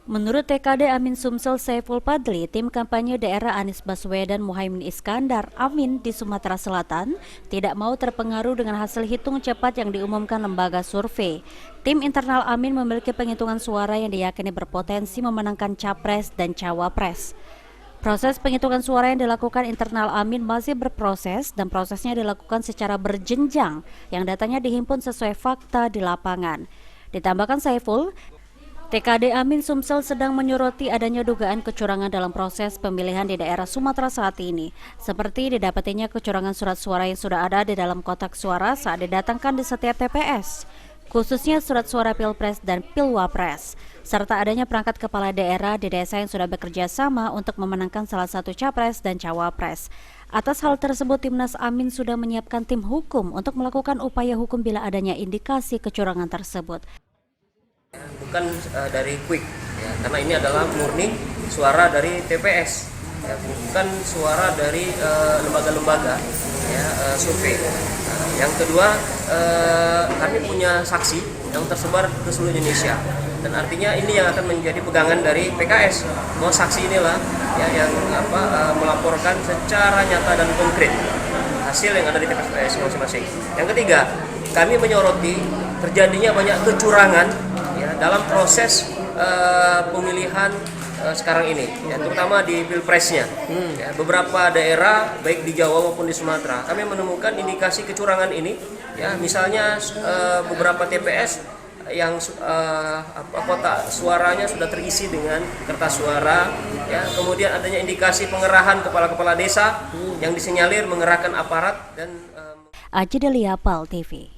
Menurut TKD Amin Sumsel Saiful Fadli, tim kampanye daerah Anies Baswedan Muhaimin Iskandar Amin di Sumatera Selatan tidak mau terpengaruh dengan hasil hitung cepat yang diumumkan lembaga survei. Tim internal Amin memiliki penghitungan suara yang diyakini berpotensi memenangkan capres dan cawapres. Proses penghitungan suara yang dilakukan internal Amin masih berproses dan prosesnya dilakukan secara berjenjang yang datanya dihimpun sesuai fakta di lapangan. Ditambahkan Saiful, TKD Amin Sumsel sedang menyoroti adanya dugaan kecurangan dalam proses pemilihan di daerah Sumatera saat ini, seperti didapatinya kecurangan surat suara yang sudah ada di dalam kotak suara saat didatangkan di setiap TPS, khususnya surat suara Pilpres dan Pilwapres, serta adanya perangkat kepala daerah di desa yang sudah bekerja sama untuk memenangkan salah satu capres dan cawapres. Atas hal tersebut, Timnas Amin sudah menyiapkan tim hukum untuk melakukan upaya hukum bila adanya indikasi kecurangan tersebut. Bukan dari quick ya, karena ini adalah murni suara dari TPS ya, bukan suara dari lembaga-lembaga ya, survei. Yang kedua, kami punya saksi yang tersebar ke seluruh Indonesia dan artinya ini yang akan menjadi pegangan dari PKS bahwa saksi inilah ya, yang melaporkan secara nyata dan konkret hasil yang ada di TPS masing-masing. Yang ketiga, kami menyoroti terjadinya banyak kecurangan ya, dalam proses pemilihan sekarang ini, ya, terutama di pilpresnya. Ya, beberapa daerah baik di Jawa maupun di Sumatera, kami menemukan indikasi kecurangan ini. Ya, misalnya beberapa TPS yang kotak suaranya sudah terisi dengan kertas suara. Ya, kemudian adanya indikasi pengerahan kepala-kepala desa yang disinyalir mengerahkan aparat dan. Aji Delia, PAL TV.